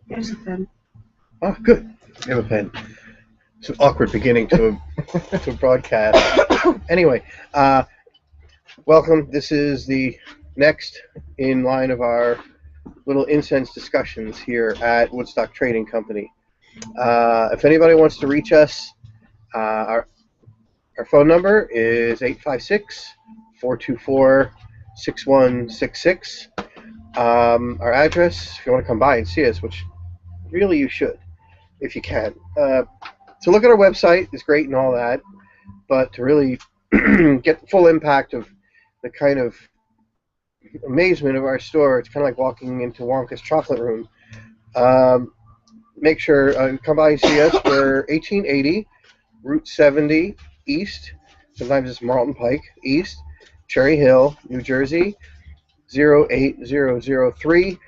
Here's a pen. Oh, good. You have a pen. It's an awkward beginning to a broadcast. Anyway, welcome. This is the next in line of our little incense discussions here at Woodstock Trading Company. If anybody wants to reach us, our phone number is 856-424-6166. Our address, if you want to come by and see us, which really you should, if you can. To look at our website is great and all that, but to really get the full impact of the kind of amazement of our store, it's kind of like walking into Wonka's chocolate room. Make sure come by and see us. We're 1880 Route 70 East. Sometimes it's Marlton Pike East, Cherry Hill, New Jersey, 08003.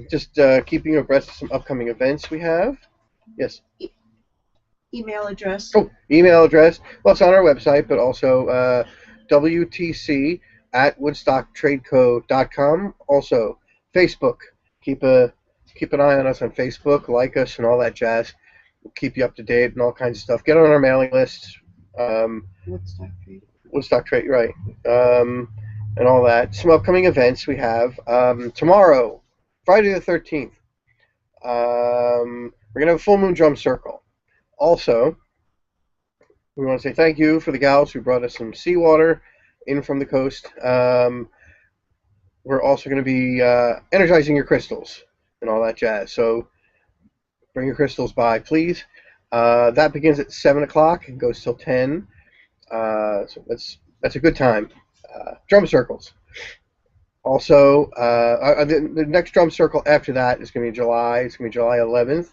Just keeping you abreast of some upcoming events we have. Yes. Email address. Oh, email address. Well, it's on our website, but also WTC@WoodstockTradeCo.com. Also, Facebook. Keep an eye on us on Facebook. Like us and all that jazz. We'll keep you up to date and all kinds of stuff. Get on our mailing list. Woodstock Trade, right. And all that. Some upcoming events we have. Tomorrow, Friday the 13th, we're going to have a full moon drum circle. Also, we want to say thank you for the gals who brought us some seawater in from the coast. We're also going to be energizing your crystals and all that jazz. So bring your crystals by, please. That begins at 7 o'clock and goes till 10. So that's a good time. Drum circles. Also, the next drum circle after that is going to be July. It's going to be July 11th.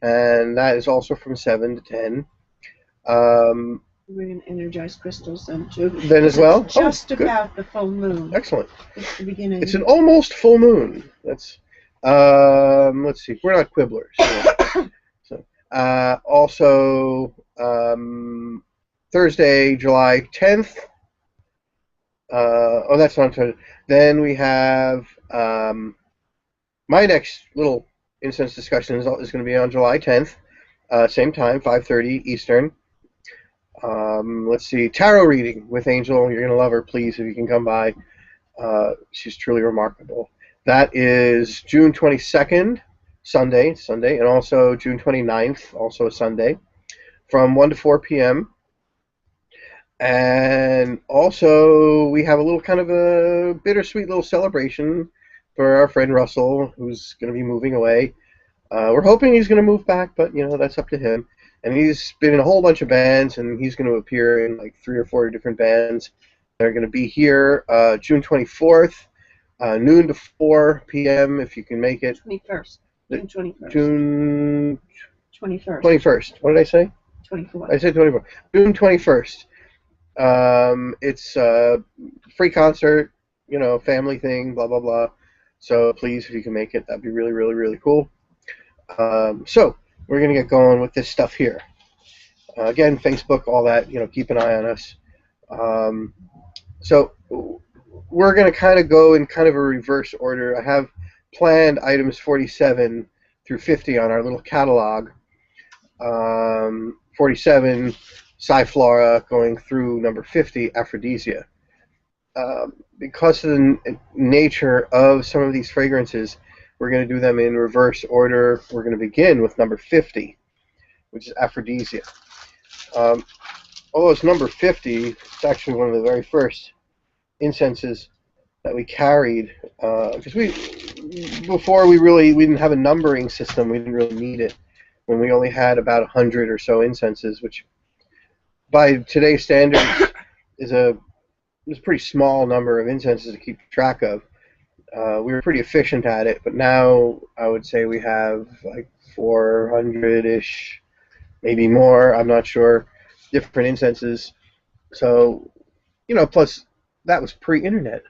And that is also from 7 to 10. We're going to energize crystals then too. Then as well? Just about the full moon. Excellent. It's the beginning. It's an almost full moon. That's let's see. We're not quibblers. So, also, Thursday, July 10th. That's not Thursday. Then we have my next little incense discussion is going to be on July 10th, same time, 5:30 Eastern. Let's see, tarot reading with Angel. You're going to love her, please, if you can come by. She's truly remarkable. That is June 22nd, Sunday, and also June 29th, also a Sunday, from 1 to 4 p.m. And also, we have a little kind of a bittersweet little celebration for our friend Russell, who's going to be moving away. We're hoping he's going to move back, but, that's up to him. And he's been in a whole bunch of bands, and he's going to appear in like 3 or 4 different bands. They're going to be here June 24th, noon to 4 p.m. if you can make it. 21st. June 21st. June 21st. 21st. What did I say? 24th. I said 24th. June 21st. It's a free concert, family thing, blah, blah, blah. So please, if you can make it, that'd be really, really, really cool. So we're going to get going with this stuff here. Again, Facebook, all that, keep an eye on us. So we're going to kind of go in kind of a reverse order. I have planned items 47 through 50 on our little catalog. 47, Sci-Flora, going through number 50, Aphrodisia. Because of the nature of some of these fragrances, we're going to do them in reverse order. We're going to begin with number 50, which is Aphrodisia. Although it's number 50, it's actually one of the very first incenses that we carried. Because before we didn't have a numbering system. We didn't really need it. When we only had about 100 or so incenses, which by today's standards is a pretty small number of incenses to keep track of. We were pretty efficient at it, but now I would say we have like 400-ish, maybe more, I'm not sure, different incenses. So, plus that was pre-internet.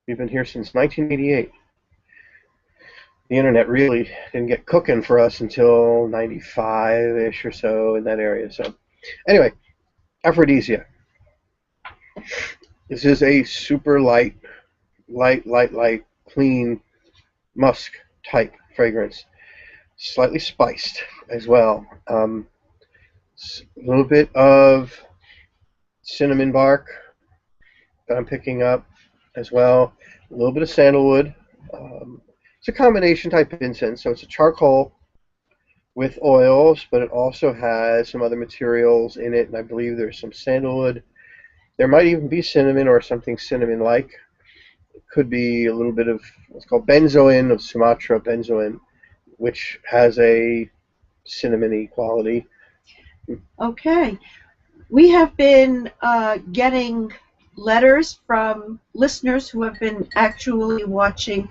We've been here since 1988. The internet really didn't get cooking for us until 95-ish or so, in that area. So, anyway, Aphrodisia. This is a super light, clean musk type fragrance, slightly spiced as well. A little bit of cinnamon bark that I'm picking up as well. A little bit of sandalwood. It's a combination type of incense, so it's a charcoal with oils, but it also has some other materials in it, and I believe there's some sandalwood. There might even be cinnamon or something cinnamon-like. It could be a little bit of what's called benzoin of Sumatra benzoin, which has a cinnamony quality. Okay. We have been getting letters from listeners who have been actually watching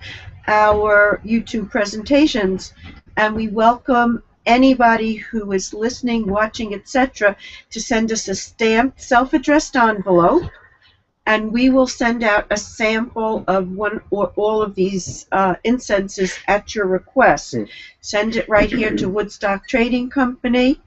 our YouTube presentations, and we welcome anybody who is listening, watching, etc., to send us a stamped, self-addressed envelope, and we will send out a sample of one or all of these incenses at your request. Send it right here to Woodstock Trading Company,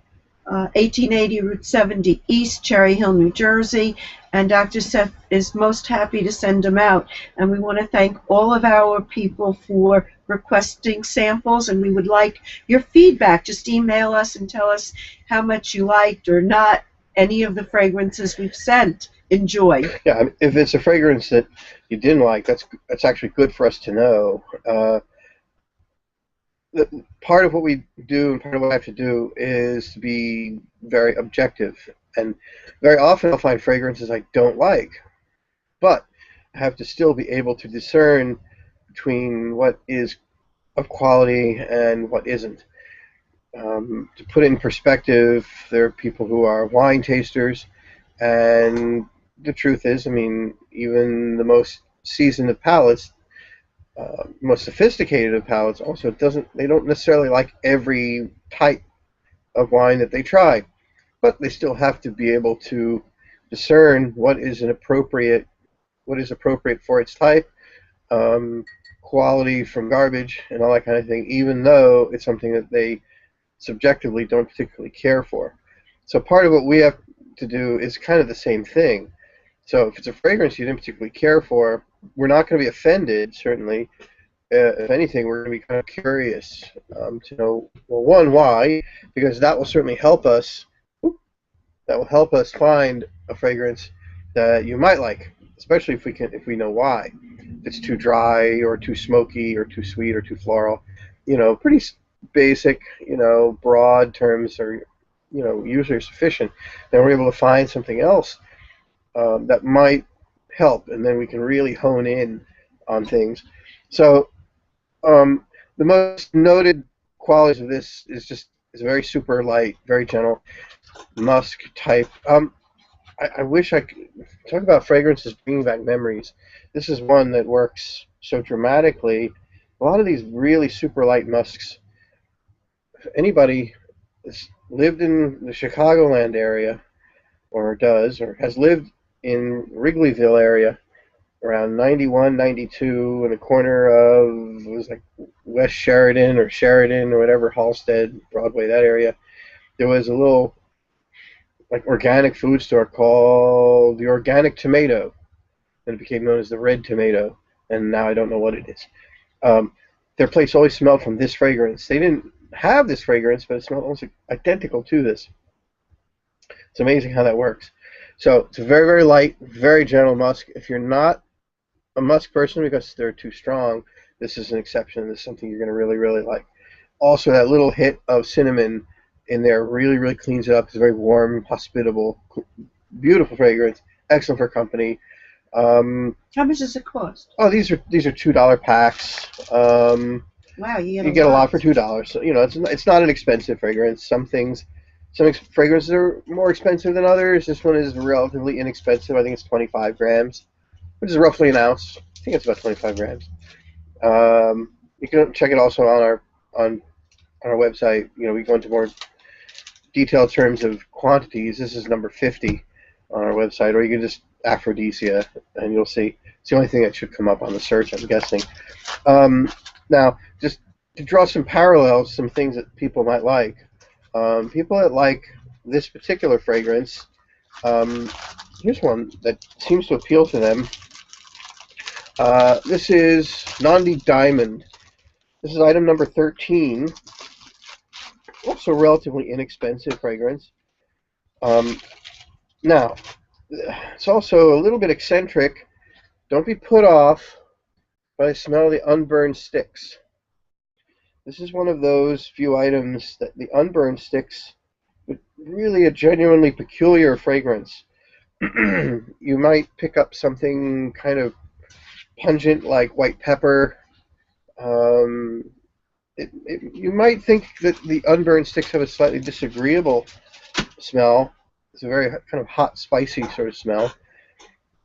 1880 Route 70 East, Cherry Hill, New Jersey, and Dr. Seth is most happy to send them out. And we want to thank all of our people for requesting samples, and we would like your feedback. Just email us and tell us how much you liked or not any of the fragrances we've sent. Enjoy. Yeah, if it's a fragrance that you didn't like, that's actually good for us to know. Part of what we do and part of what I have to do is to be very objective. And very often I'll find fragrances I don't like, but I have to still be able to discern between what is of quality and what isn't. To put it in perspective, there are people who are wine tasters, and the truth is, I mean, even the most seasoned of palates, most sophisticated of palates, also they don't necessarily like every type of wine that they try, but they still have to be able to discern what is appropriate for its type, quality from garbage, and all that kind of thing, even though it's something that they subjectively don't particularly care for. So part of what we have to do is kind of the same thing. So if it's a fragrance you didn't particularly care for, we're not going to be offended, certainly. If anything, we're going to be kind of curious to know, well, one, why, because that will certainly help us. That will help us find a fragrance that you might like, especially if we know why. If it's too dry or too smoky or too sweet or too floral, pretty basic, broad terms are, usually sufficient. Then we're able to find something else that might help, and then we can really hone in on things. So the most noted qualities of this is very super light, very gentle, musk type. I wish I could talk about fragrances bringing back memories. This is one that works so dramatically. A lot of these really super light musks, if anybody has lived in the Chicagoland area, or has lived in Wrigleyville area, around 91, 92, in the corner of, it was like West Sheridan or Sheridan or whatever, Halstead, Broadway, that area, there was a little like organic food store called the Organic Tomato, and it became known as the Red Tomato, and now I don't know what it is. Their place always smelled from this fragrance. They didn't have this fragrance, but it smelled almost identical to this. It's amazing how that works. So it's a very, very light, very gentle musk. If you're not a musk person because they're too strong, this is an exception. This is something you're going to really, really like. Also, that little hit of cinnamon in there really, really cleans it up. It's a very warm, hospitable, beautiful fragrance. Excellent for company. How much does it cost? Oh, these are $2 packs. Wow, you get a lot for $2. So it's not an expensive fragrance. Some fragrances are more expensive than others. This one is relatively inexpensive. I think it's 25 grams, which is roughly an ounce. I think it's about 25 grams. You can check it also on our website. We go into more detailed terms of quantities. This is number 50 on our website, or you can just Aphrodisia, and you'll see. It's the only thing that should come up on the search, I'm guessing. Now, just to draw some parallels, some things that people might like. People that like this particular fragrance, here's one that seems to appeal to them. This is Nandi Diamond. This is item number 13. Also relatively inexpensive fragrance. Now, it's also a little bit eccentric. Don't be put off by the smell of the unburned sticks. This is one of those few items that the unburned sticks, with really a genuinely peculiar fragrance. You might pick up something kind of pungent like white pepper. You might think that the unburned sticks have a slightly disagreeable smell. It's a very kind of hot, spicy sort of smell.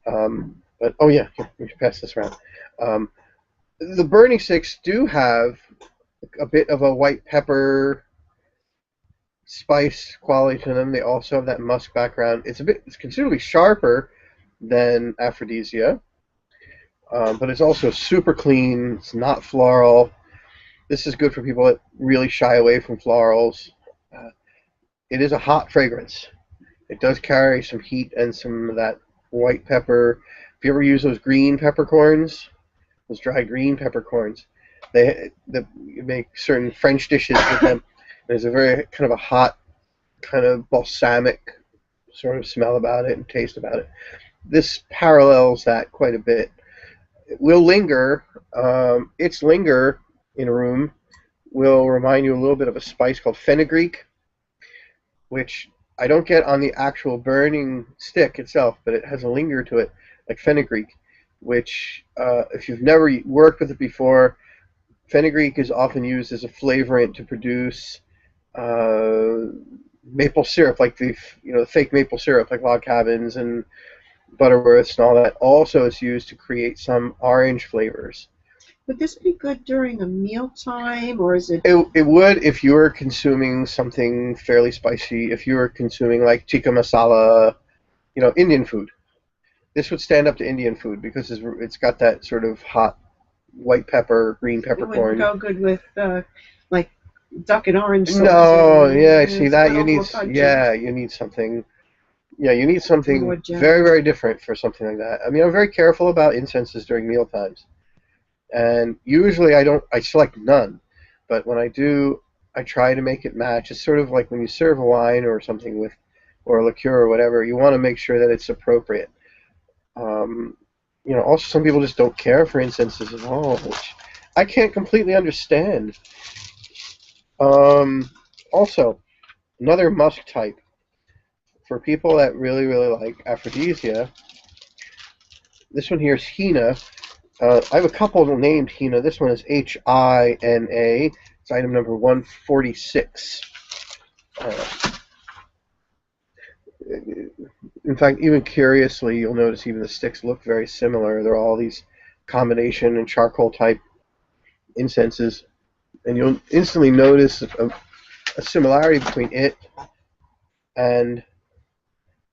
But oh yeah, we should pass this around. The burning sticks do have a bit of a white pepper spice quality to them. They also have that musk background. It's considerably sharper than Aphrodisia, but it's also super clean. It's not floral. This is good for people that really shy away from florals. It is a hot fragrance. It does carry some heat and some of that white pepper. If you ever use those green peppercorns, those dried green peppercorns, you make certain French dishes with them. There's a very kind of a hot, kind of balsamic sort of smell about it and taste about it. This parallels that quite a bit. It will linger. Its linger in a room will remind you a little bit of a spice called fenugreek, which I don't get on the actual burning stick itself, but it has a linger to it, like fenugreek, which, if you've never worked with it before, fenugreek is often used as a flavorant to produce maple syrup, like the fake maple syrup, like log cabins and Butterworths and all that. Also, it's used to create some orange flavors. Would this be good during a mealtime, or is it? It would if you were consuming something fairly spicy. If you were consuming like tikka masala, Indian food. This would stand up to Indian food because it's got that sort of hot white pepper, green peppercorn. It would go good with like duck and orange sauce. No, yeah, see that you need something. Yeah, you need something very, very different for something like that. I mean, I'm very careful about incenses during meal times. And usually I select none. But when I do, I try to make it match. It's sort of like when you serve a wine or something or a liqueur or whatever, you want to make sure that it's appropriate. Also some people just don't care for incenses at all, which I can't completely understand. Also, another musk type. For people that really, really like Aphrodisia, this one here is Hina. I have a couple named Hina. This one is Hina. It's item number 146. In fact, even curiously, you'll notice even the sticks look very similar. They're all these combination and charcoal type incenses. And you'll instantly notice a similarity between it and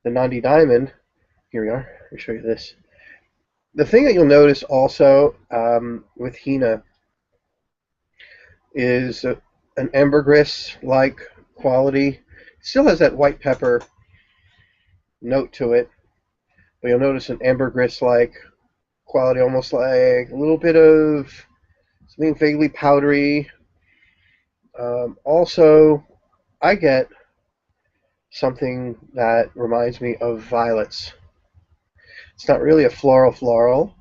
the Nandi Diamond. Here we are. Let me show you this. The thing that you'll notice also with Hina is an ambergris-like quality. It still has that white pepper note to it, but you'll notice an ambergris-like quality, almost like a little bit of something vaguely powdery. Also, I get something that reminds me of violets. It's not really a floral,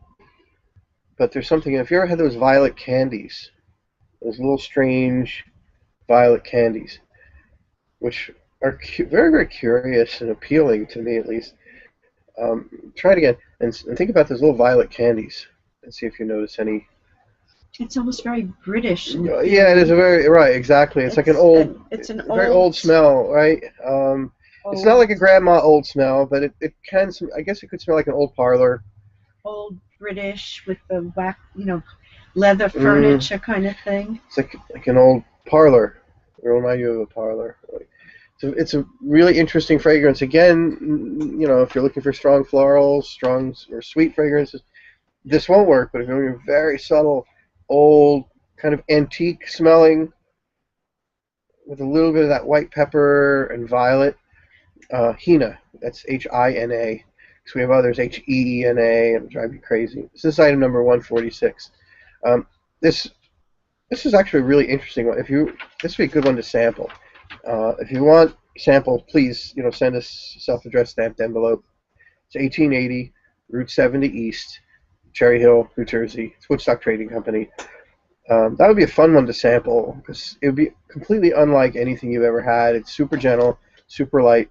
but there's something. If you ever had those violet candies, those little strange violet candies, which are very, very curious and appealing to me, at least. Try it again and think about those little violet candies and see if you notice any. It's almost very British. Yeah, it is a very right, exactly. It's like an old. It's very old smell, right? It's not like a grandma old smell, but it can. I guess it could smell like an old parlor. Old British with the leather furniture kind of thing. It's like an old parlor. It will remind you of a parlor. So it's a really interesting fragrance. Again, if you're looking for strong florals, strong or sweet fragrances, this won't work. But if you're looking for very subtle, old, kind of antique smelling, with a little bit of that white pepper and violet, Hina. That's Hina. Because we have others, Heena, and it'll drive you crazy. This is item number 146. This This is actually a really interesting one. This would be a good one to sample. If you want sample, please, send us a self-addressed stamped envelope. It's 1880 Route 70 East, Cherry Hill, New Jersey. It's Woodstock Trading Company. That would be a fun one to sample because it would be completely unlike anything you've ever had. It's super gentle, super light,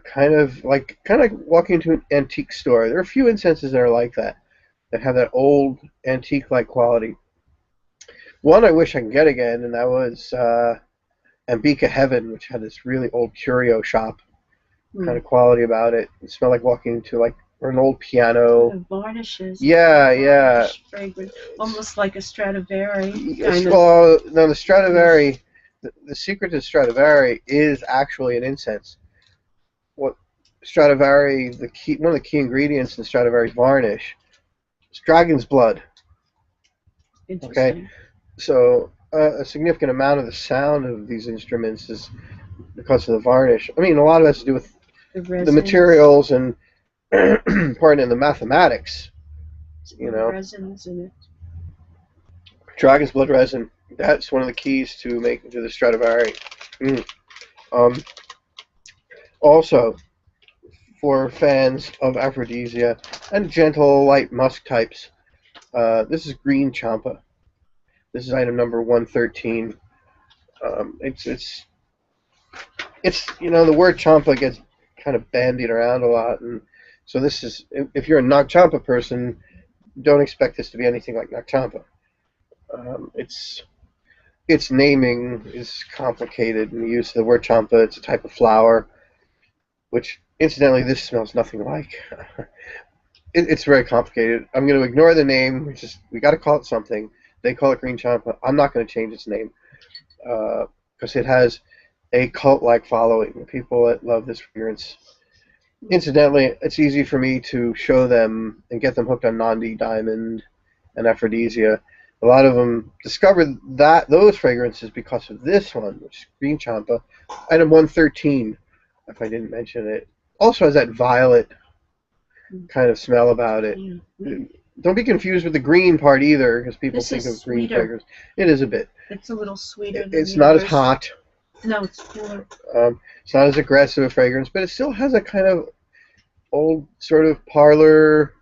kind of walking into an antique store. There are a few incenses that are like that have that old antique-like quality. One I wish I could get again, and that was Ambika Heaven, which had this really old curio shop kind of quality about it. It smelled like walking into or an old piano. The varnishes. Yeah, yeah. Fragrant, almost like a Stradivari. Well, no, the Stradivari. The secret to Stradivari is actually an incense. What Stradivari, one of the key ingredients in Stradivari varnish is dragon's blood. Interesting. Okay, so a significant amount of the sound of these instruments is because of the varnish. I mean, a lot of it has to do with the materials and the mathematics. Resins in it. Dragon's blood resin. That's one of the keys to the Stradivari. Also, for fans of aphrodisia and gentle, light musk types, this is green champa. This is item number 113. It's the word champa gets kind of bandied around a lot, and so this is, if you're a Nag Champa person, don't expect this to be anything like Nag Champa. Its naming is complicated in the use of the word champa. It's a type of flower, which incidentally this smells nothing like. It's very complicated. I'm going to ignore the name. We got to call it something. They call it green champa. I'm not going to change its name because it has a cult-like following. People that love this fragrance. Incidentally, it's easy for me to show them and get them hooked on Nandi, Diamond, and Aphrodisia. A lot of them discovered those fragrances because of this one, which is green champa. Item 113, if I didn't mention it. Also has that violet kind of smell about it. Don't be confused with the green part either, because people think of green fragrance. It is a bit. It's a little sweeter. It's not as hot. No, it's cooler. It's not as aggressive a fragrance, but it still has a kind of old sort of parlor,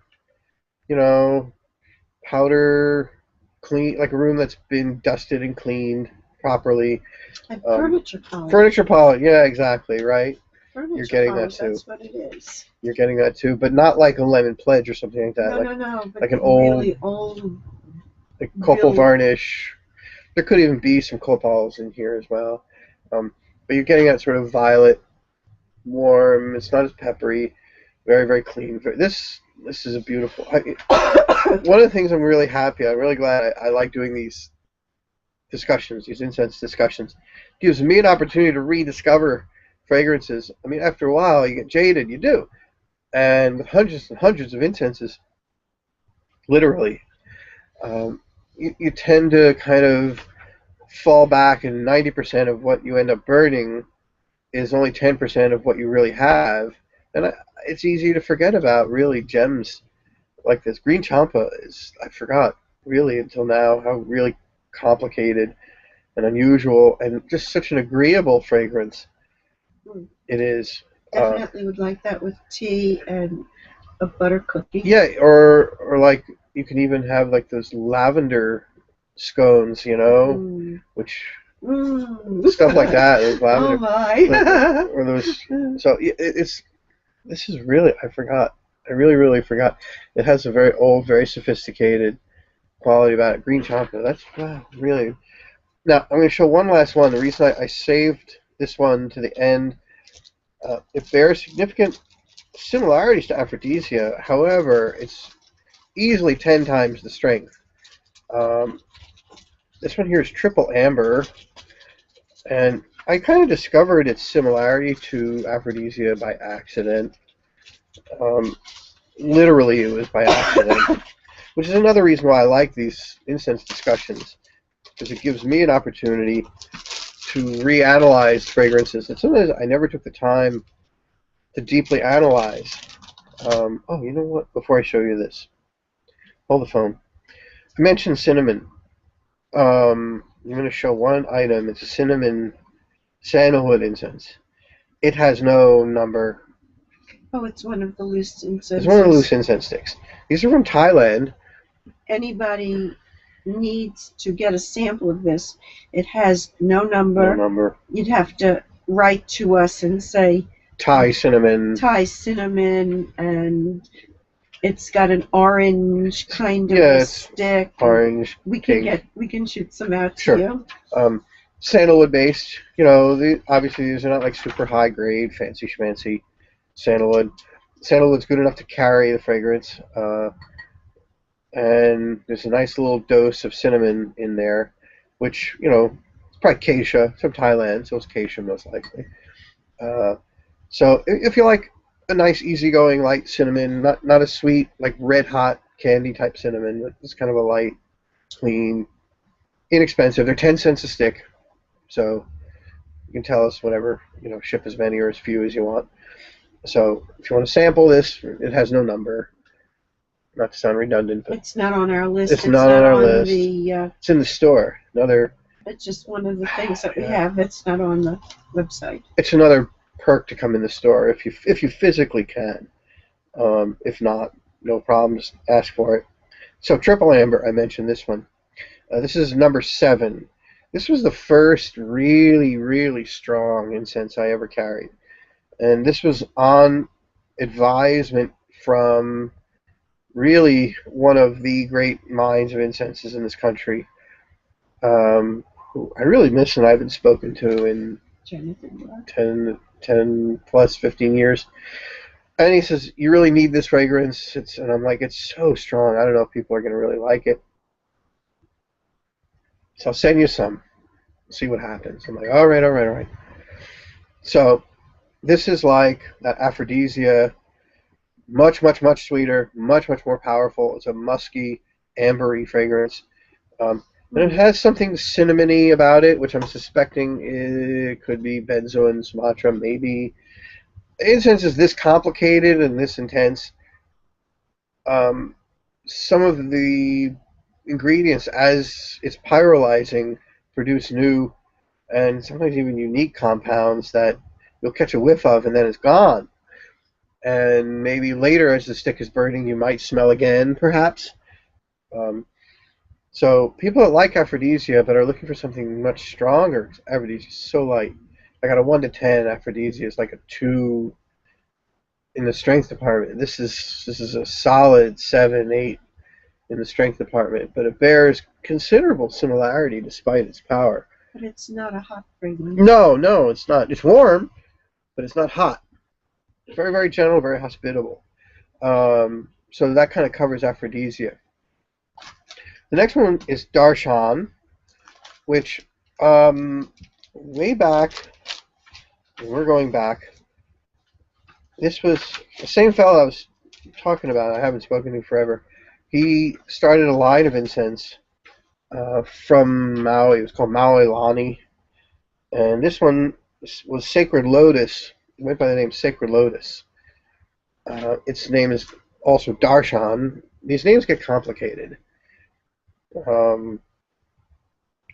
powder, clean, like a room that's been dusted and cleaned properly. And furniture polish. Furniture polish, yeah, exactly, right. You're getting polish, that too. That's what it is. You're getting that too, but not like a lemon pledge or something like that. No. Like an really old. Like copal varnish. There could even be some copals in here as well. But you're getting that sort of violet, warm. It's not as peppery. Very, very clean. This is a beautiful. One of the things I'm really really glad I like doing these discussions, these incense discussions. It gives me an opportunity to rediscover fragrances. I mean, after a while, you get jaded. You do. And with hundreds and hundreds of incenses, literally, you tend to kind of fall back, and 90% of what you end up burning is only 10% of what you really have. And it's easy to forget about, really, gems like this. Green champa I forgot, really, until now, how really complicated and unusual and just such an agreeable fragrance it is. Definitely would like that with tea and a butter cookie. Yeah, or like you can even have like those lavender scones, which stuff like that. Those lavender, oh my! or those. So this is really, I forgot. I really forgot. It has a very old, very sophisticated quality about it. Green champa. That's really. Now I'm going to show one last one. The reason I saved this one to the end. It bears significant similarities to aphrodisia. However, it's easily 10 times the strength. This one here is triple amber, and I kind of discovered its similarity to aphrodisia by accident. Literally, it was by accident, which is another reason why I like these incense discussions, because it gives me an opportunity to reanalyze fragrances that sometimes I never took the time to deeply analyze. Oh, you know what? Before I show you this, hold the phone. I mentioned cinnamon. I'm going to show one item. It's a cinnamon sandalwood incense. It has no number. Oh, it's one of the loose It's one of the loose incenses. incense sticks. These are from Thailand. Anybody needs to get a sample of this. It has no No number. number. You'd have to write to us and say Thai cinnamon. Thai cinnamon, and it's got an orange kind of Yeah, a it's stick. orange, pink. We can shoot some out to Sure. you. Sandalwood based. Obviously these are not like super high grade, fancy schmancy sandalwood. Sandalwood's good enough to carry the fragrance, and there's a nice little dose of cinnamon in there, which it's probably acacia. It's from Thailand, so it's acacia most likely. Uh, so if you like a nice, easygoing, light cinnamon, not a sweet like red hot candy type cinnamon, but it's kind of a light, clean, inexpensive. They're 10 cents a stick, so you can tell us whatever, ship as many or as few as you want. So if you want to sample this, it has no number. Not to sound redundant, but It's not on our list. it's not on our list. The. It's in the store. It's just one of the things that we Yeah. have. It's not on the website. It's another perk to come in the store if you physically can. If not, no problems. Ask for it. So triple amber, I mentioned this one. This is number 7. This was the first really, really strong incense I ever carried. And this was on advisement from really one of the great minds of incenses in this country, who I really miss and I haven't spoken to in Jonathan. 10 plus 15 years. And he says, you really need this fragrance. And I'm like, it's so strong. I don't know if people are going to really like it. So I'll send you some. See what happens. I'm like, all right. So this is like that aphrodisia, much, much, much sweeter, much, much more powerful. It's a musky, ambery fragrance. And it has something cinnamony about it, which I'm suspecting it could be benzoin and Sumatra, maybe. Incense is this complicated and this intense. Some of the ingredients, as it's pyrolyzing, produce new and sometimes even unique compounds that you'll catch a whiff of and then it's gone. And maybe later, as the stick is burning, you might smell again, perhaps. So people that like aphrodisia but are looking for something much stronger, aphrodisia is so light. I got a 1 to 10. Aphrodisia is like a 2 in the strength department. This is a solid 7, 8 in the strength department, but it bears considerable similarity despite its power. But it's not a hot fragrance. No, it's not. It's warm, but it's not hot. It's very, very gentle, very hospitable. So that kind of covers aphrodisia. The next one is darshan, which way back, we're going back, this was the same fellow I was talking about. I haven't spoken to forever. He started a line of incense from Maui. It was called Maui Lani. And this one was Sacred Lotus. It went by the name Sacred Lotus. Its name is also darshan. These names get complicated.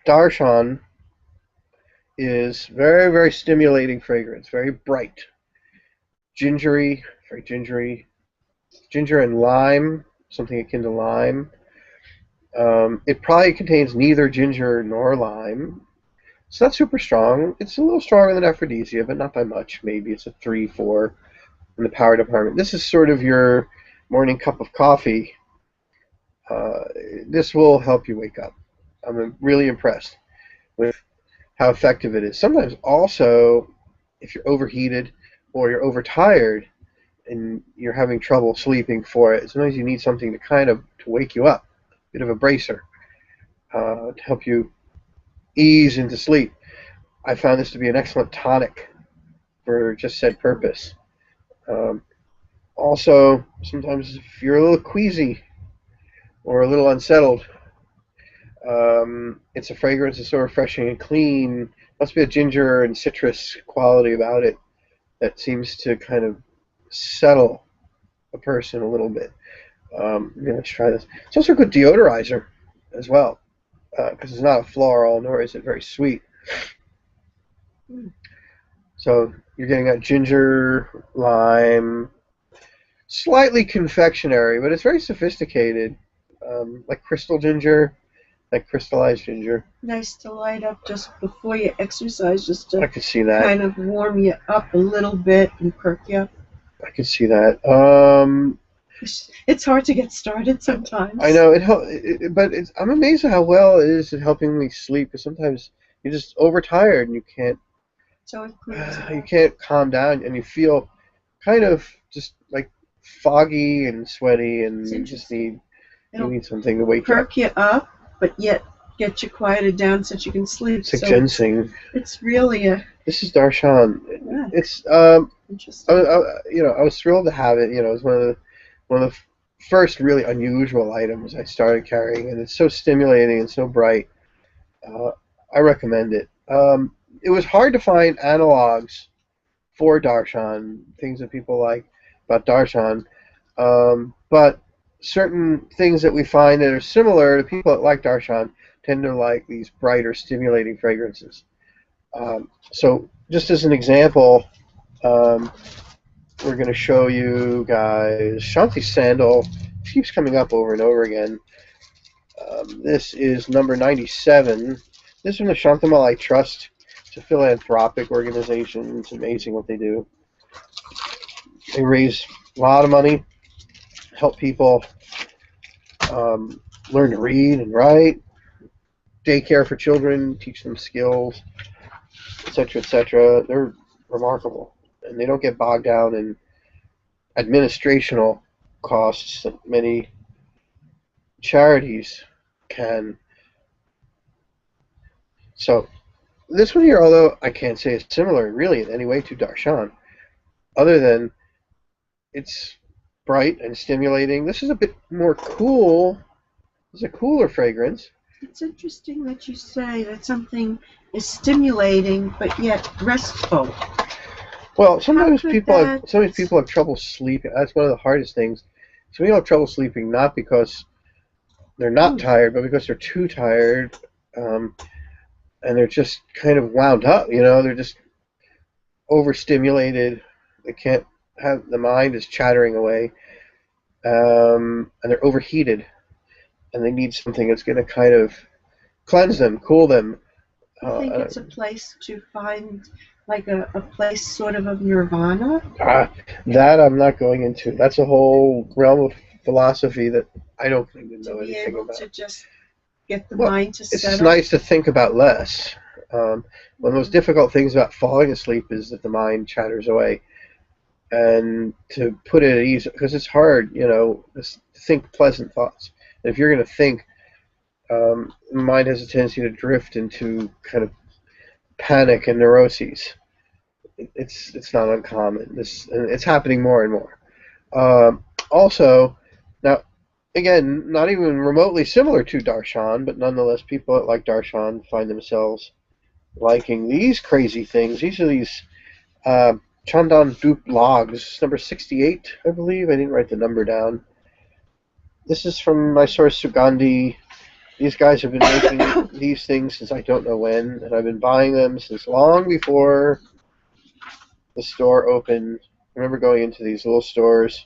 Darshan is very, very stimulating fragrance, very bright. Gingery, very gingery. Ginger and lime, something akin to lime. It probably contains neither ginger nor lime. It's not super strong. It's a little stronger than aphrodisia, but not by much. Maybe it's a 3, 4 in the power department. This is sort of your morning cup of coffee. This will help you wake up. I'm really impressed with how effective it is. Sometimes also, if you're overheated or you're overtired and you're having trouble sleeping for it, sometimes you need something to kind of to wake you up, a bit of a bracer, to help you ease into sleep. I found this to be an excellent tonic for just said purpose. Also, sometimes if you're a little queasy or a little unsettled, it's a fragrance that's so refreshing and clean. Must be a ginger and citrus quality about it that seems to kind of settle a person a little bit. Let's try this. It's also a good deodorizer as well. because it's not a floral, nor is it very sweet. Mm. So you're getting that ginger, lime, slightly confectionery, but it's very sophisticated, like crystal ginger, like crystallized ginger. Nice to light up just before you exercise, just I to could see that. kind of warm you up a little bit and perk you up. I could see that. It's hard to get started sometimes. I know but I'm amazed at how well it is at helping me sleep. Because sometimes you're just overtired and So it clears it you up. can't calm down, and you feel kind of just like foggy and sweaty, and It's you just interesting. you It'll need something to wake you up. perk you up, but yet get you quieted down so that you can sleep. It's like So ginseng. it's really This is Darshan. yeah, It's interesting. I was thrilled to have it. It was one of the first really unusual items I started carrying, and it's so stimulating and so bright. Uh, I recommend it. It was hard to find analogs for Darshan, things that people like about Darshan, but certain things that we find that are similar to people that like Darshan tend to like these brighter, stimulating fragrances. So, just as an example, um, we're going to show you guys Shanti Sandal. It keeps coming up over and over again. This is number 97. This is from the Shantamalai Trust. It's a philanthropic organization. It's amazing what they do. They raise a lot of money, help people learn to read and write, daycare for children, teach them skills, etc., etc. They're remarkable, and they don't get bogged down in administrational costs that many charities can. So this one here, although I can't say it's similar really in any way to Darshan, other than it's bright and stimulating. This is a bit more cool. It's a cooler fragrance. It's interesting that you say that something is stimulating but yet restful. Well, sometimes that? people have trouble sleeping. That's one of the hardest things. Some people have trouble sleeping not because they're not tired, but because they're too tired, um, and they're just kind of wound up. They're just overstimulated. They can't have the mind is chattering away, and they're overheated, and they need something that's going to kind of cleanse them, cool them. I think it's a place to find like a place sort of nirvana. That I'm not going into. That's a whole realm of philosophy that I don't even know anything about. To be able to just get the mind to settle. It's nice to think about less. One of the most difficult things about falling asleep is that the mind chatters away. And to put it at ease, because it's hard, to think pleasant thoughts. And if you're going to think, the mind has a tendency to drift into kind of panic and neuroses. It's not uncommon. It's happening more and more. Also, now, again, not even remotely similar to Darshan, but nonetheless, people that like Darshan find themselves liking these crazy things. These are these Chandan dupe logs, number 68, I believe. I didn't write the number down. This is from my source, Sugandhi. These guys have been making these things since I don't know when, and I've been buying them since long before the store opened. I remember going into these little stores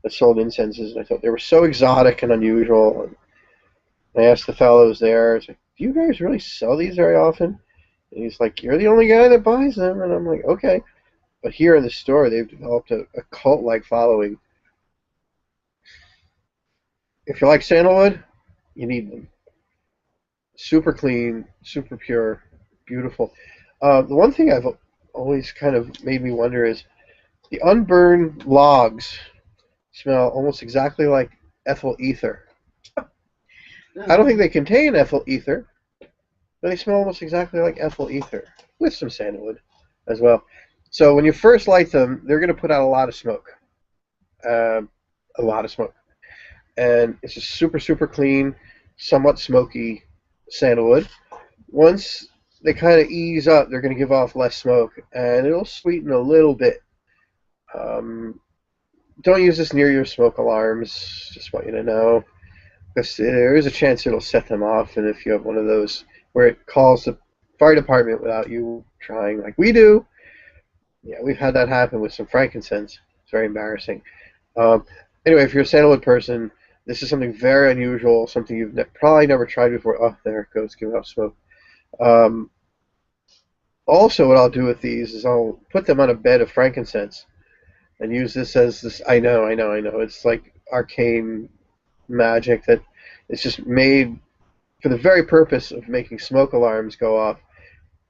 that sold incenses, and I thought they were so exotic and unusual. And I asked the fellows there, I was like, do you guys really sell these very often? And he's like, you're the only guy that buys them. And I'm like, okay. But here in the store, they've developed a cult-like following. If you like sandalwood, you need them. Super clean, super pure, beautiful. The one thing I've always kind of made me wonder is the unburned logs smell almost exactly like ethyl ether. I don't think they contain ethyl ether, but they smell almost exactly like ethyl ether with some sandalwood as well. So when you first light them, they're going to put out a lot of smoke. A lot of smoke. And it's just super, super clean, somewhat smoky sandalwood. Once they kind of ease up, they're going to give off less smoke, and it'll sweeten a little bit. Don't use this near your smoke alarms, just want you to know. because there is a chance it'll set them off, and if you have one of those where it calls the fire department without you trying, like we do, yeah, we've had that happen with some frankincense. It's very embarrassing. Um, anyway, if you're a sandalwood person, this is something very unusual, something you've probably never tried before. Oh, there it goes, giving off smoke. Um, Also, what I'll do with these is I'll put them on a bed of frankincense and use this as this. I know, I know, I know. It's like arcane magic that it's just made for the very purpose of making smoke alarms go off.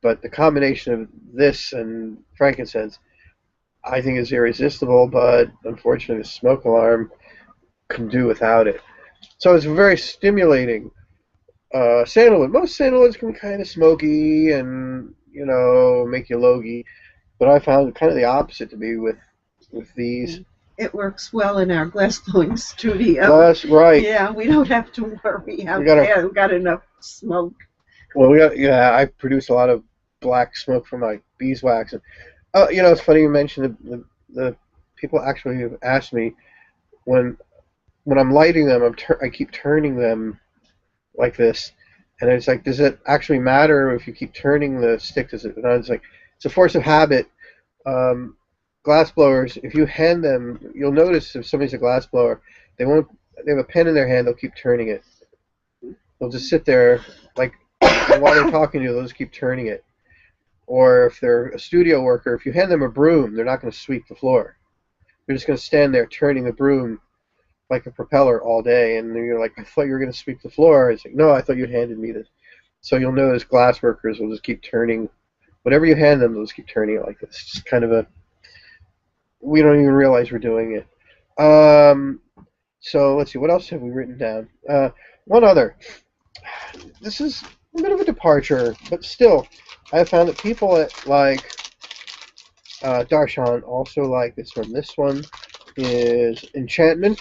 But the combination of this and frankincense, I think, is irresistible. But unfortunately, the smoke alarm can do without it. So it's very stimulating. Sandalwood. Most sandalwoods can be kind of smoky and make you logy. But I found kind of the opposite to be with these. It works well in our glass blowing studio. Glass, right? Yeah, we don't have to worry out We got there. We've got enough smoke. Well, yeah. I produce a lot of black smoke from my beeswax. And, it's funny you mentioned the people actually have asked me when I'm lighting them, I keep turning them like this, and it's like, does it actually matter if you keep turning the stick? Does it? And I was like, it's a force of habit. Glass blowers, if you hand them, you'll notice if somebody's a glass blower, they won't. They have a pen in their hand, they'll keep turning it. They'll just sit there, like while they're talking to you, they'll just keep turning it. Or if they're a studio worker, if you hand them a broom, they're not going to sweep the floor. They're just going to stand there turning the broom like a propeller all day, and you're like, I thought you were going to sweep the floor. It's like, no, I thought you handed me this. So you'll notice glass workers will just keep turning whatever you hand them. They'll just keep turning it like this. It's just kind of we don't even realize we're doing it. So let's see, what else have we written down? One other. This is a bit of a departure, but still, I have found that people like Darshan also like this one. This one is Enchantment.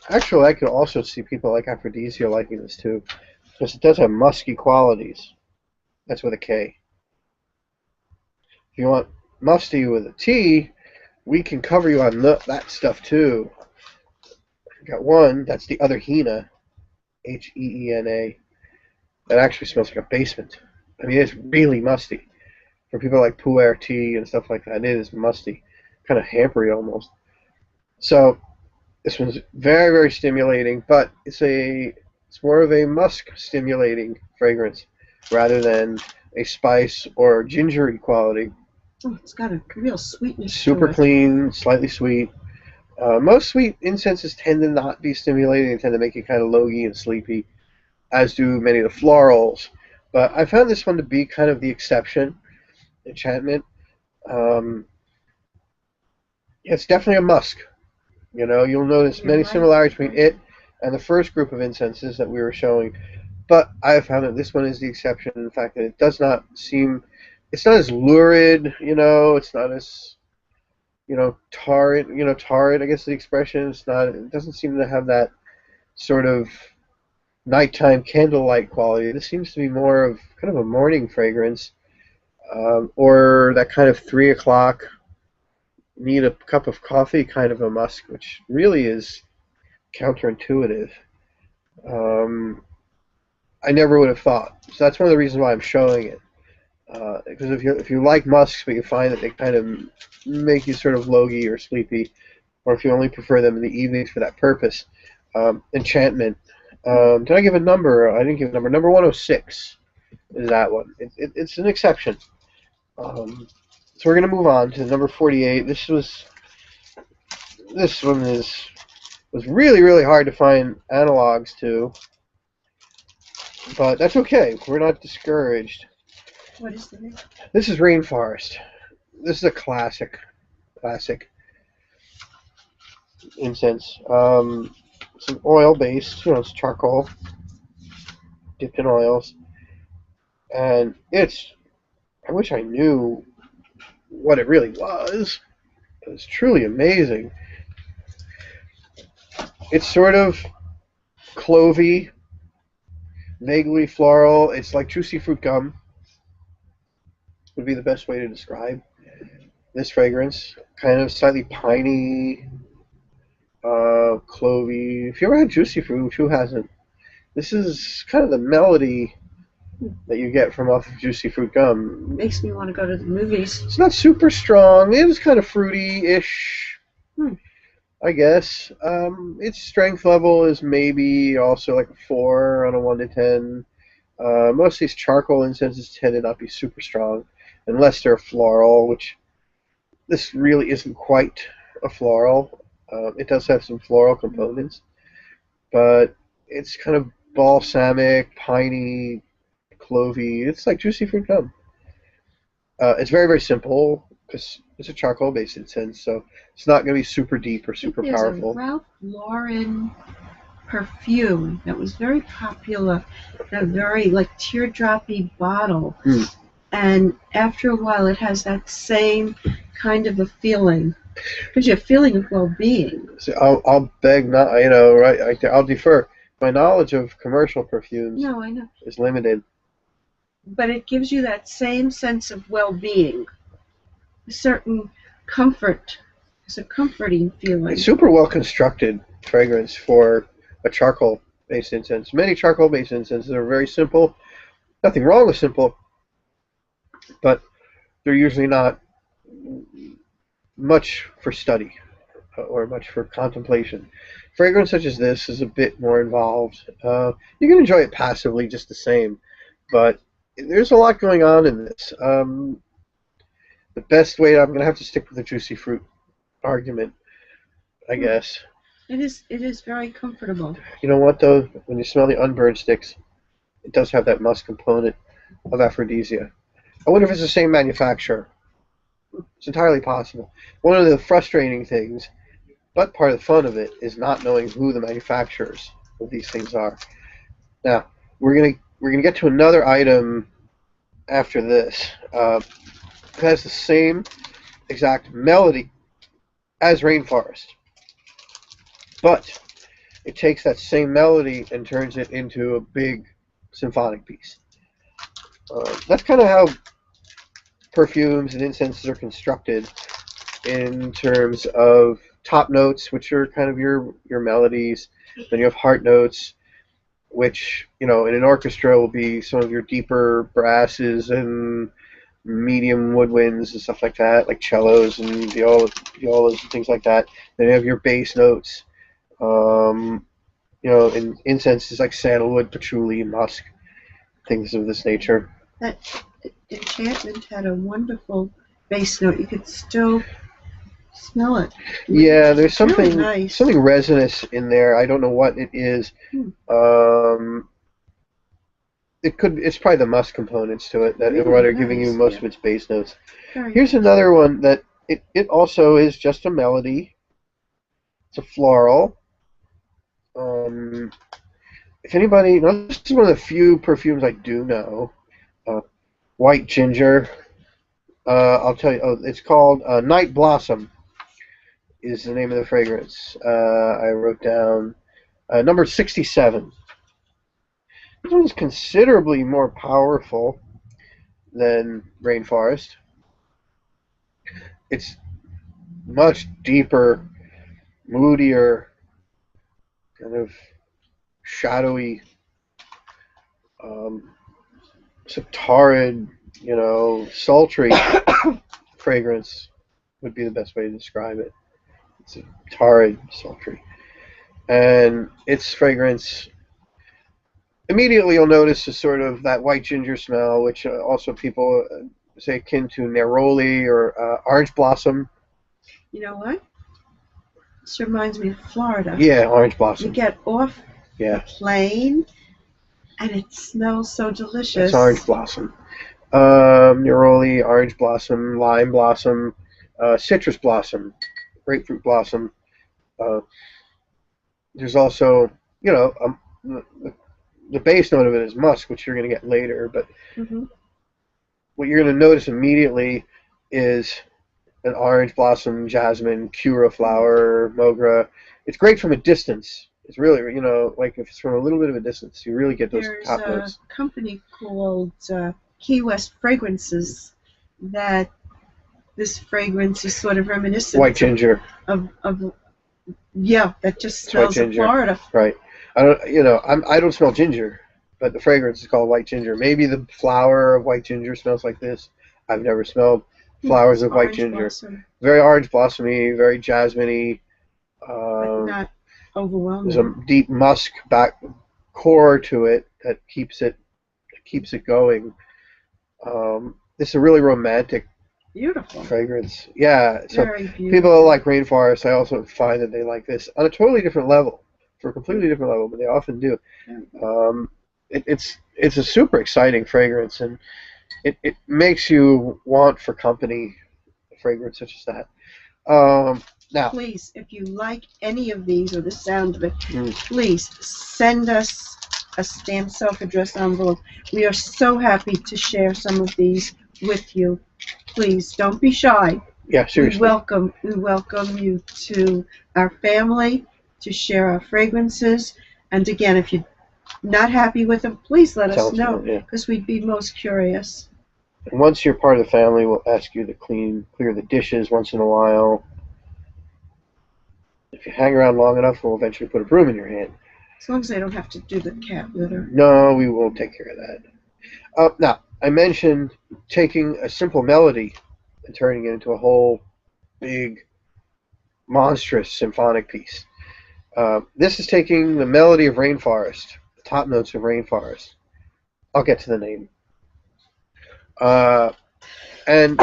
Actually, I could also see people like Aphrodisia liking this too, because it does have musky qualities. That's with a K. If you want musty with a T, we can cover you on that stuff too. Got one, that's the other Hina, Heena. That actually smells like a basement. I mean, it's really musty. For people like pu'er tea and stuff like that, it is musty. Kind of hampery almost. So, this one's very, very stimulating, but it's more of a musk stimulating fragrance rather than a spice or gingery quality. Oh, it's got a real sweetness. Super clean, slightly sweet. Most sweet incenses tend to not be stimulating. They tend to make you kind of logy and sleepy, as do many of the florals. But I found this one to be kind of the exception. Enchantment. It's definitely a musk. You'll notice many similarities between it and the first group of incenses that we were showing. But I have found that this one is the exception in the fact that it does not seem, it's not as lurid, it's not as, torrid, I guess the expression. It doesn't seem to have that sort of nighttime candlelight quality. This seems to be more of kind of a morning fragrance, or that kind of 3 o'clock, need a cup of coffee kind of a musk, which really is counterintuitive. I never would have thought. So that's one of the reasons why I'm showing it. Because if you like musks, but you find that they kind of make you sort of logy or sleepy, or if you only prefer them in the evenings for that purpose, Enchantment. Did I give a number? I didn't give a number. Number 106 is that one. It's an exception. So we're going to move on to number 48. This one was really, really hard to find analogs to, but that's okay. We're not discouraged. What is the name? This is Rainforest. This is a classic incense. It's an oil-based, it's charcoal dipped in oils, and I wish I knew what it really was. It's truly amazing. It's sort of clovey, vaguely floral. It's like juicy fruit gum would be the best way to describe this fragrance. Kind of slightly piney, clovey. If you ever had juicy fruit, who hasn't? This is kind of the melody that you get from off of juicy fruit gum. Makes me want to go to the movies. It's not super strong. It is kind of fruity-ish, I guess. Its strength level is maybe also like a 4 on a 1 to 10. Most of these charcoal incenses tend to not be super strong, unless they're floral, which this really isn't quite a floral. It does have some floral components, but it's kind of balsamic, piney, clovey. It's like juicy fruit gum. It's very, very simple because it's a charcoal-based incense, so it's not going to be super deep or super powerful. There's a Ralph Lauren perfume that was very popular, a very like teardroppy bottle, and after a while it has that same kind of a feeling. Gives you a feeling of well-being. So I'll beg not, right? I'll defer. My knowledge of commercial perfumes No, I know. is limited. But it gives you that same sense of well-being, a certain comfort. It's a comforting feeling. It's super well constructed fragrance for a charcoal-based incense. Many charcoal-based incenses are very simple. Nothing wrong with simple, but they're usually not much for study or much for contemplation. Fragrance such as this is a bit more involved. You can enjoy it passively just the same, but there's a lot going on in this. The best way, I'm going to have to stick with the juicy fruit argument, I guess. It is very comfortable. You know what, though? When you smell the unburned sticks, it does have that musk component of aphrodisia. I wonder if it's the same manufacturer. It's entirely possible. One of the frustrating things, but part of the fun of it, is not knowing who the manufacturers of these things are. Now, we're gonna get to another item after this. It has the same exact melody as Rainforest, but it takes that same melody and turns it into a big symphonic piece. That's kind of how perfumes and incenses are constructed in terms of top notes, which are kind of your melodies. Then you have heart notes, which, in an orchestra will be some of your deeper brasses and medium woodwinds and stuff like that, like cellos and violas and things like that. Then you have your bass notes, in incenses like sandalwood, patchouli, and musk, things of this nature. That Enchantment had a wonderful bass note. You could still smell it. Yeah, there's something really nice. something resinous in there. I don't know what it is. It's probably the musk components to it that Really what are giving you nice, most yeah. of its bass notes. Very Here's nice. another one that it also is just a melody. It's a floral. If anybody, this is one of the few perfumes I do know. White Ginger. I'll tell you. It's called Night Blossom. Is the name of the fragrance. I wrote down number 67. This one's considerably more powerful than Rainforest. It's much deeper, moodier, kind of shadowy, torrid, sultry fragrance would be the best way to describe it. It's a torrid, sultry. And its fragrance, immediately you'll notice is sort of that white ginger smell, which also people say akin to neroli or orange blossom. You know what? This reminds me of Florida. Yeah, orange You blossom. get off the Yeah, plane, and it smells so delicious. that's orange blossom. Neroli, orange blossom, lime blossom, citrus blossom, grapefruit blossom. There's also, the base note of it is musk, which you're going to get later, but what you're going to notice immediately is an orange blossom, jasmine, cura flower, mogra. It's great from a distance. It's really, like if it's from a little bit of a distance, you really get those top notes. There's a company called Key West Fragrances that this fragrance is sort of reminiscent White ginger. of Yeah, that just It's white smells of ginger, Florida. right? I don't smell ginger, but the fragrance is called white ginger. Maybe the flower of white ginger smells like this. I've never smelled flowers It's of white orange ginger. blossom, Very orange blossomy, very jasmine-y. but not There's a overwhelming. deep musk back core to it that keeps it going. It's a really romantic Beautiful. fragrance. Yeah, so Very people that beautiful. like rainforest, I also find that they like this on a totally different level, for a completely different level, but they often do. Um, it's a super exciting fragrance, and it makes you want for company. A fragrance such as that. Now, Please, if you like any of these or the sound of it, mm, please send us a stamped self-addressed envelope. We are so happy to share some of these with you. Please don't be shy. yeah, seriously, We welcome you to our family to share our fragrances. And again, if you're not happy with them, please let tell us us about know it. Yeah. because we'd be most curious. And once you're part of the family, we'll ask you to clear the dishes once in a while. If you hang around long enough, we'll eventually put a broom in your hand. As long as they don't have to do the cat litter. No, we will take care of that. Now, I mentioned taking a simple melody and turning it into a whole big, monstrous symphonic piece. This is taking the melody of rainforest, the top notes of rainforest. I'll get to the name. And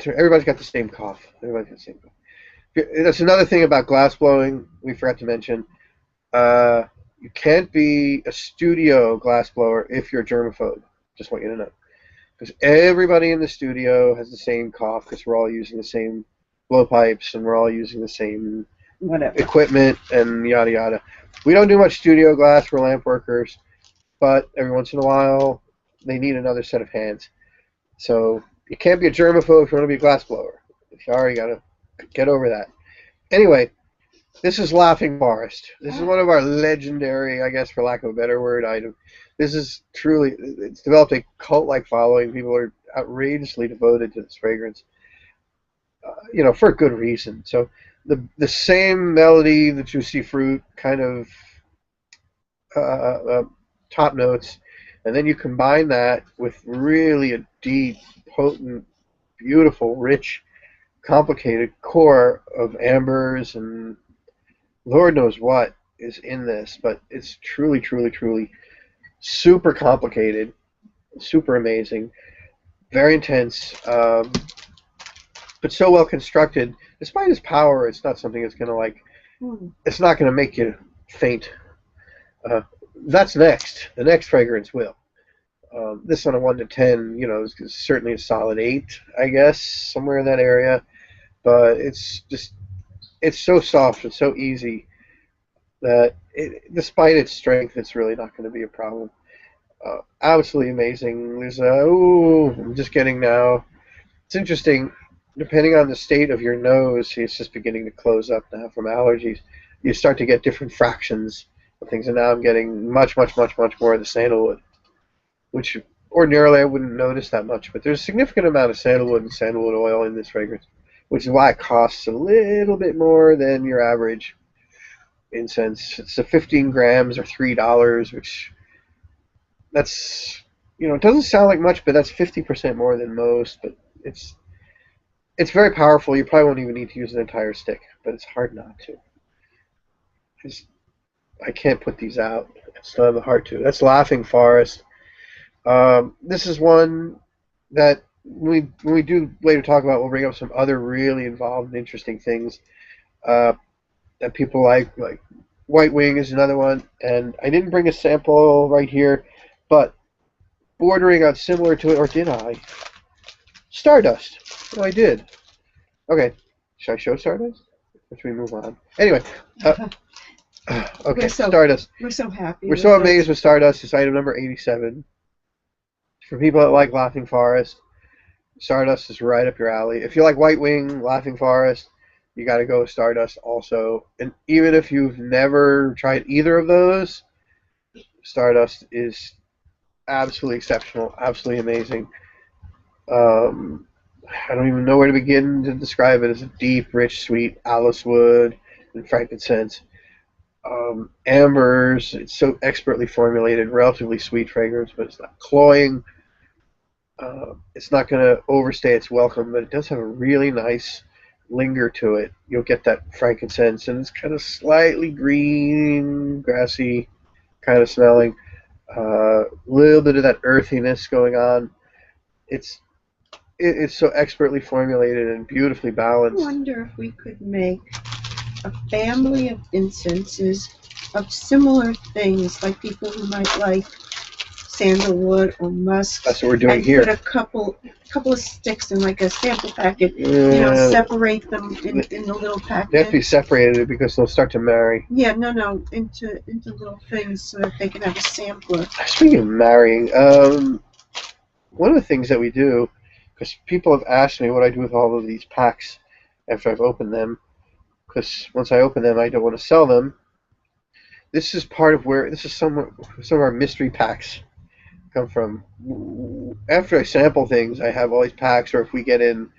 everybody's got the same cough. Everybody's got the same cough. That's another thing about glass blowing we forgot to mention. You can't be a studio glass blower if you're a germaphobe. Just want you to know. Because everybody in the studio has the same cough because we're all using the same blowpipes and we're all using the same Whatever. equipment and yada yada. We don't do much studio glass. We're lamp workers, but every once in a while they need another set of hands. So you can't be a germaphobe if you want to be a glass blower. If you are, you gotta get over that. Anyway, this is Laughing Forest. This is one of our legendary, I guess, for lack of a better word, items. This is truly, it's developed a cult-like following. People are outrageously devoted to this fragrance, for a good reason. So the same melody, the juicy fruit kind of top notes, and then you combine that with really a deep, potent, beautiful, rich, complicated core of ambers and Lord knows what is in this, but it's truly, truly, truly super complicated, super amazing, very intense, but so well constructed. Despite its power, it's not something that's gonna it's not gonna make you faint. Uh, that's next. The next fragrance will. This on a 1 to 10, is certainly a solid 8, I guess, somewhere in that area. But it's so soft and so easy that despite its strength, it's really not going to be a problem. Absolutely amazing. I'm just getting now. It's interesting, depending on the state of your nose, it's just beginning to close up now from allergies. You start to get different fractions of things, and now I'm getting much, much, much, much more of the sandalwood, which ordinarily I wouldn't notice that much, but there's a significant amount of sandalwood and sandalwood oil in this fragrance, which is why it costs a little bit more than your average incense. It's a 15 grams or $3, which it doesn't sound like much, but that's 50% more than most. But it's very powerful. You probably won't even need to use an entire stick, but it's hard not to. I can't put these out. It's not the heart to. That's Laughing Forest. This is one that when we do later talk about, we'll bring up some other really involved and interesting things that people like. Like White Wing is another one, and I didn't bring a sample right here, but bordering on similar to it, or did I? Stardust. Oh, I did. Okay, should I show Stardust? Or should we move on? Anyway, okay, Stardust. We're so happy. We're so amazed with Stardust. It's item number 87. For people that like Laughing Forest, Stardust is right up your alley. If you like White Wing, Laughing Forest, you got to go with Stardust also. And even if you've never tried either of those, Stardust is absolutely exceptional, absolutely amazing. I don't even know where to begin to describe it. It's a deep, rich, sweet Alice wood, and frankincense. Ambers, it's so expertly formulated, relatively sweet fragrance, but it's not cloying. It's not going to overstay its welcome, but it does have a really nice linger to it. You'll get that frankincense, and it's kind of slightly green, grassy kind of smelling. A little bit of that earthiness going on. It's it's so expertly formulated and beautifully I balanced. wonder if we could make a family of incenses of similar things, like people who might like sandalwood or musk, That's what we're doing and here. put a couple of sticks in like a sample packet. Yeah, Separate them in the little they have to be packet. separated because they'll start to marry. Yeah, no, into little things so that they can have a sampler. Speaking of marrying, one of the things that we do, because people have asked me what I do with all of these packs after I've opened them, because once I open them, I don't want to sell them. This is part of where some of our mystery packs come from. After I sample things, I have all these packs, or if we get in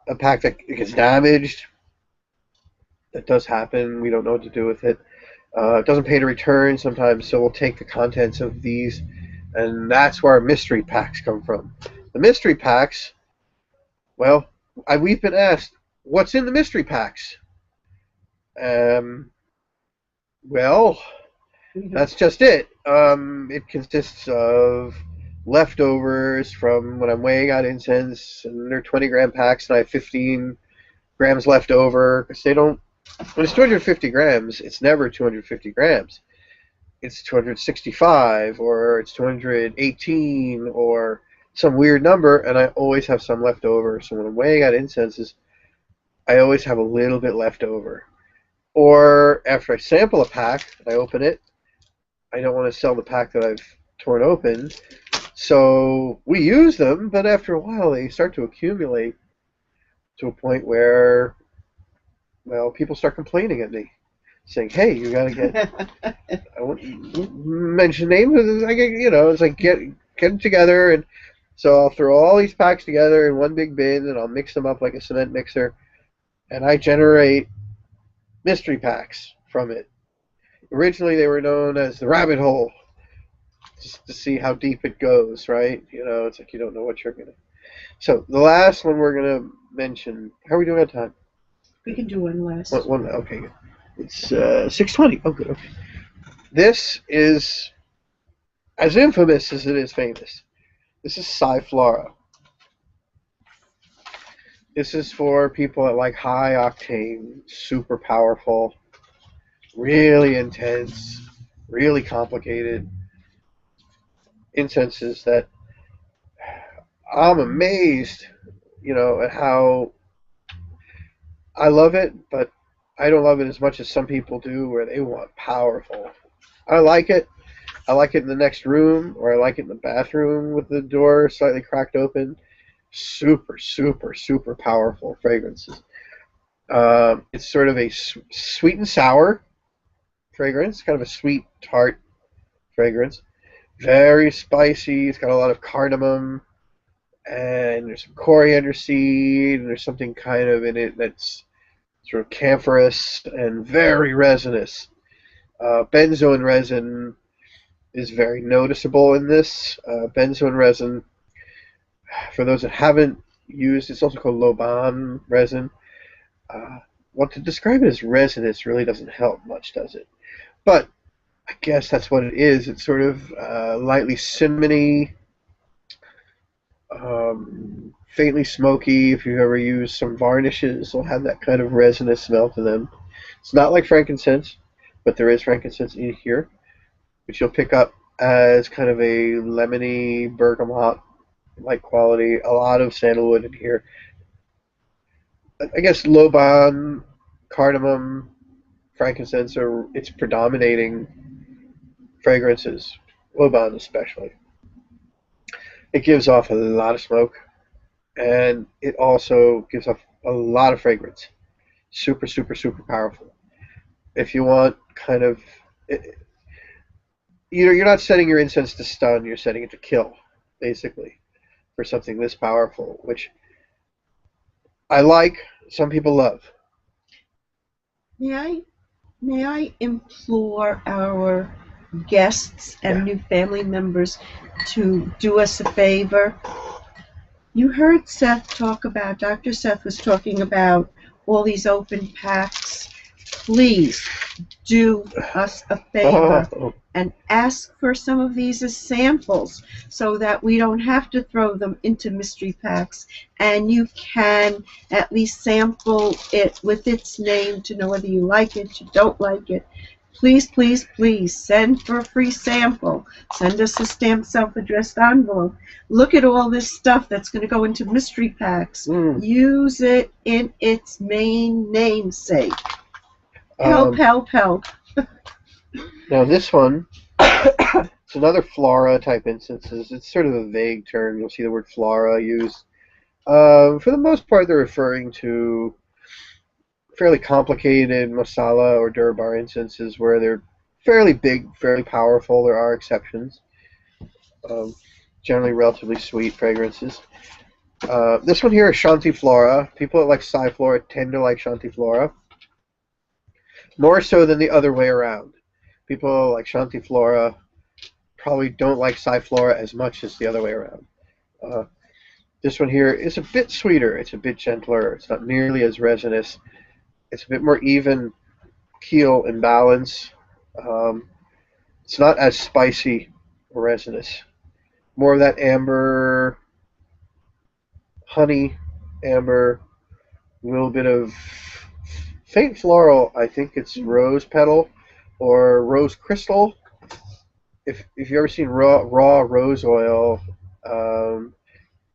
a pack that gets damaged, that does happen. We don't know what to do with it. It doesn't pay to return sometimes, so we'll take the contents of these, and that's where our mystery packs come from. The mystery packs, well, we've been asked, what's in the mystery packs? Um, well, that's just it. It consists of leftovers from when I'm weighing out incense, and they're 20-gram packs, and I have 15 grams left over, because they don't. When it's 250 grams, it's never 250 grams. It's 265, or it's 218, or some weird number, and I always have some left over. So when I'm weighing out incenses, I always have a little bit left over. Or after I sample a pack, I open it, I don't want to sell the pack that I've torn open, so we use them, but after a while they start to accumulate to a point where, well, people start complaining at me, saying, "Hey, you got to get." I won't mention names. It's like get them together, and so I'll throw all these packs together in one big bin, and I'll mix them up like a cement mixer, and I generate mystery packs from it. Originally, they were known as the rabbit hole, just to see how deep it goes, right? It's like you don't know what you're gonna. So the last one we're gonna mention. How are we doing on time? We can do one last. One. Okay, good. It's 6:20. Oh, good. Okay. This is as infamous as it is famous. This is Sci-Flora. This is for people that like high octane, super powerful, really intense, really complicated incenses that I'm amazed, at how I love it, but I don't love it as much as some people do, where they want powerful. I like it. I like it in the next room, or I like it in the bathroom with the door slightly cracked open. Super, super, super powerful fragrances. It's sort of a sweet and sour fragrance, kind of a sweet tart fragrance. Very spicy. It's got a lot of cardamom, and there's some coriander seed, and there's something kind of in it that's sort of camphorous and very resinous. Benzoin resin is very noticeable in this. Benzoin resin, for those that haven't used, it's also called Loban resin. Well, to describe it as resinous really doesn't help much, does it? But I guess that's what it is. It's sort of lightly cinnamony, faintly smoky. If you've ever used some varnishes, they'll have that kind of resinous smell to them. It's not like frankincense, but there is frankincense in here, which you'll pick up as kind of a lemony, bergamot-like quality. A lot of sandalwood in here. I guess Loban, cardamom, frankincense are its predominating fragrances. Loban especially. It gives off a lot of smoke, and it also gives off a lot of fragrance. Super, super, super powerful. If you want kind of, you're not setting your incense to stun, you're setting it to kill, basically, for something this powerful, which I like, some people love. May I implore our guests Yeah. and new family members to do us a favor? You heard Dr. Seth was talking about all these open packs. Please do us a favor Oh, and ask for some of these as samples so that we don't have to throw them into mystery packs and you can at least sample it with its name to know whether you like it, you don't like it. Please, please, please send for a free sample. Send us a stamped self-addressed envelope. Look at all this stuff that's going to go into mystery packs. Use it in its main namesake. Help, help, help. Now this one, it's another flora type instances. It's sort of a vague term. You'll see the word flora used. For the most part, they're referring to fairly complicated masala or durbar incenses where they're fairly big, fairly powerful. There are exceptions. Generally relatively sweet fragrances. This one here is Shantiflora. People that like Sci-Flora tend to like Shantiflora. More so than the other way around. People like Shantiflora probably don't like Sci-Flora as much as the other way around. This one here is a bit sweeter. It's a bit gentler. It's not nearly as resinous. It's a bit more even keel and balance. It's not as spicy or resinous. More of that amber, honey, amber, a little bit of faint floral. I think it's rose petal or rose crystal. If you've ever seen raw rose oil,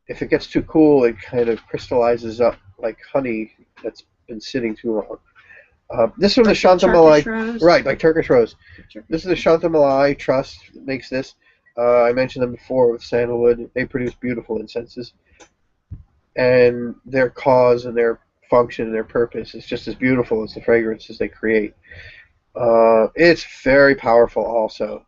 if it gets too cool, it kind of crystallizes up like honey that's been sitting too long. This one, the Shantamalai, right, like Turkish rose. This is the Shantamalai Trust that makes this. I mentioned them before with sandalwood. They produce beautiful incenses, and their cause and their function and their purpose is just as beautiful as the fragrances they create. It's very powerful also,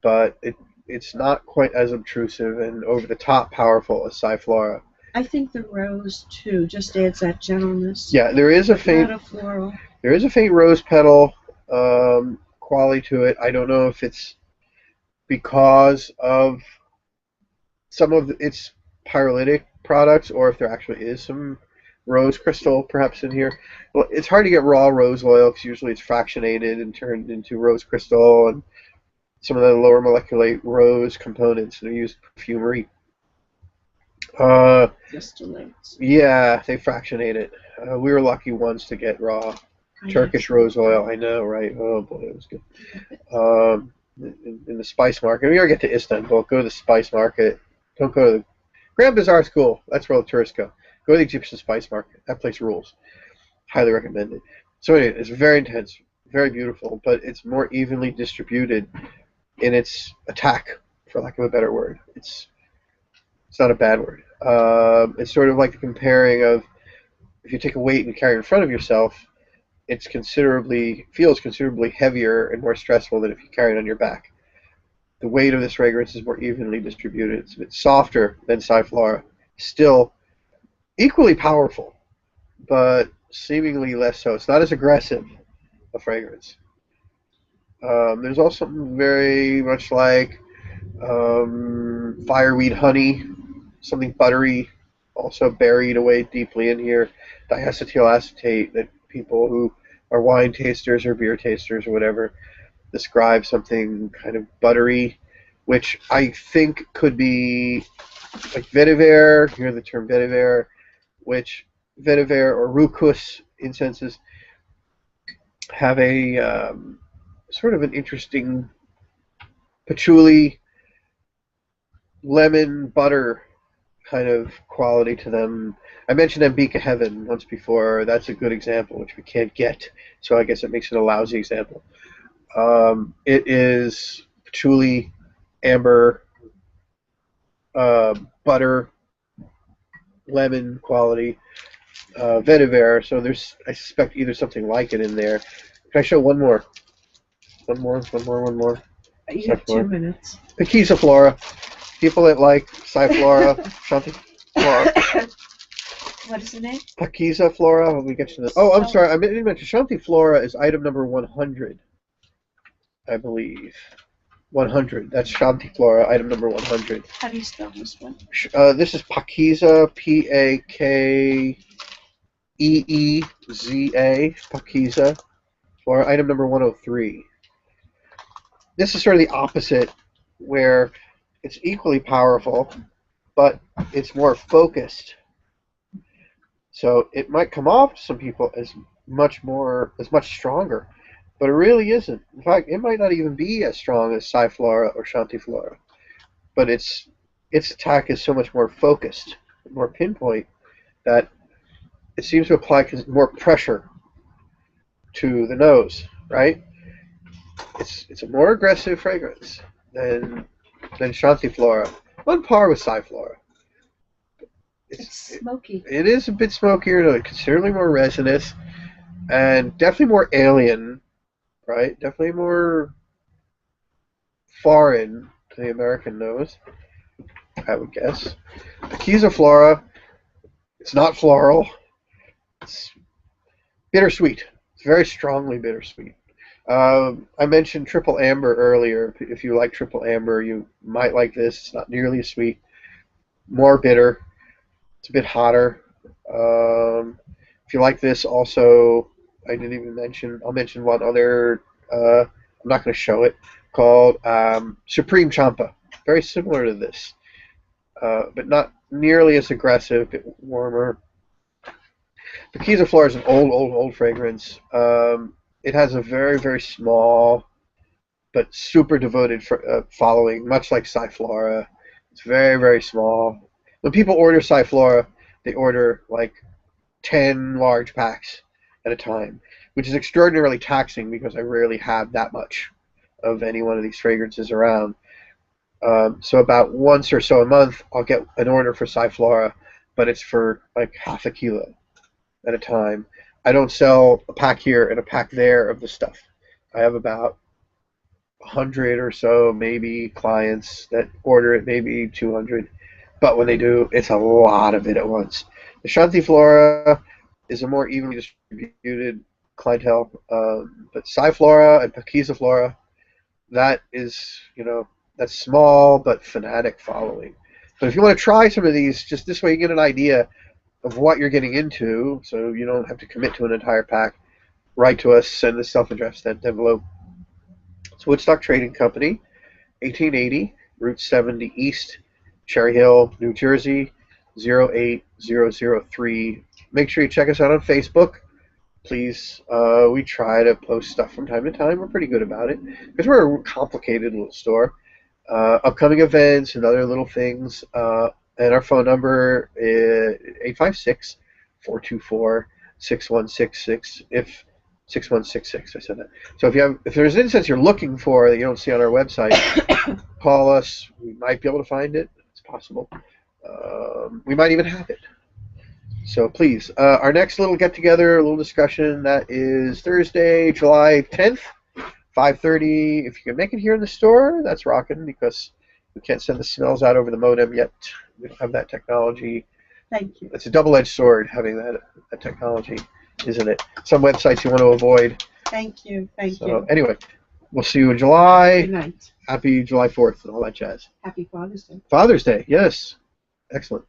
but it's not quite as obtrusive and over the top powerful as Sci-Flora. I think the rose too just adds that gentleness. Yeah, there is a faint rose petal quality to it. I don't know if it's because of some of its pyrolytic products or if there actually is some rose crystal perhaps in here. Well, it's hard to get raw rose oil because usually it's fractionated and turned into rose crystal and some of the lower molecular rose components that are used in perfumery. Distillates. Yeah, they fractionate it. We were lucky once to get raw Turkish rose oil. I know, right? Oh boy, it was good. In the spice market, if you ever get to Istanbul, go to the spice market. Don't go to the Grand Bazaar School. That's where the tourists go. Go to the Egyptian spice market. That place rules. Highly recommend it. So anyway, it's very intense, very beautiful, but it's more evenly distributed in its attack, for lack of a better word. It's not a bad word. It's sort of like the comparing of if you take a weight and carry it in front of yourself, it feels considerably heavier and more stressful than if you carry it on your back. The weight of this fragrance is more evenly distributed. It's a bit softer than Sci-Flora. Still equally powerful, but seemingly less so. It's not as aggressive a fragrance. There's also something very much like fireweed honey, something buttery, also buried away deeply in here. Diacetyl acetate that people who are wine tasters or beer tasters or whatever describe something kind of buttery, which I think could be like vetiver. You hear the term vetiver, which vetiver or rucus incenses have a sort of an interesting patchouli, lemon, butter kind of quality to them. I mentioned Ambika Heaven once before. That's a good example, which we can't get, so I guess it makes it a lousy example. It is patchouli, amber, butter, lemon quality, vetiver. So there's, I suspect, either something like it in there. Can I show one more? One more. You have 2 minutes. Pequisa Flora. People that like Sci-Flora, Shantiflora. What is the name? Pakiza Flora. When we get to the. Oh, I'm sorry. I didn't mention Shanti Flora is item number 100, I believe. 100. That's Shanti Flora, item number 100. How do you spell this one? This is Pakiza, Pakeeza, Pakiza Flora, item number 103. This is sort of the opposite, where it's equally powerful, but it's more focused. So it might come off to some people as much stronger, but it really isn't. In fact, it might not even be as strong as Flora or Shantiflora, but its attack is so much more focused, more pinpoint, that it seems to apply more pressure to the nose, right? It's a more aggressive fragrance than Shantiflora, on par with Flora. It's smoky. It is a bit smokier, considerably more resinous, and definitely more alien, right? Definitely more foreign to the American nose, I would guess. Pakiza Flora, it's not floral. It's bittersweet. It's very strongly bittersweet. I mentioned triple amber earlier. If you like triple amber, you might like this. It's not nearly as sweet. More bitter. It's a bit hotter. If you like this, also, I didn't even mention. I'll mention one other. I'm not going to show it. Called Supreme Champa. Very similar to this, but not nearly as aggressive. A bit warmer. Pakiza Flora is an old fragrance. It has a very, very small but super devoted following, much like Flora. It's very, very small. When people order Flora, they order like 10 large packs at a time, which is extraordinarily taxing because I rarely have that much of any one of these fragrances around. So about once or so a month, I'll get an order for Flora, but it's for like half a kilo at a time. I don't sell a pack here and a pack there of the stuff. I have about 100 or so, maybe, clients that order it, maybe 200. But when they do, it's a lot of it at once. The Shanti Flora is a more evenly distributed clientele, but Flora and Pakiza Flora, that is, that's small but fanatic following. But if you want to try some of these, just this way you get an idea of what you're getting into, so you don't have to commit to an entire pack. Write to us, send the self-addressed envelope. It's Woodstock Trading Company, 1880, Route 70 East, Cherry Hill, New Jersey, 08003. Make sure you check us out on Facebook. Please, we try to post stuff from time to time. We're pretty good about it because we're a complicated little store. Upcoming events and other little things. And our phone number is 856-424-6166. If 6166, I said that. So if there's an incense you're looking for that you don't see on our website, call us. We might be able to find it. It's possible. We might even have it. So please, our next little get-together, a little discussion, that is Thursday, July 10th, 5:30. If you can make it here in the store, that's rocking, because we can't send the smells out over the modem yet. We don't have that technology. Thank you. It's a double-edged sword having that technology, isn't it? Some websites you want to avoid. Thank you. Thank you. So anyway, we'll see you in July. Good night. Happy July 4th and all that jazz. Happy Father's Day. Father's Day, yes. Excellent.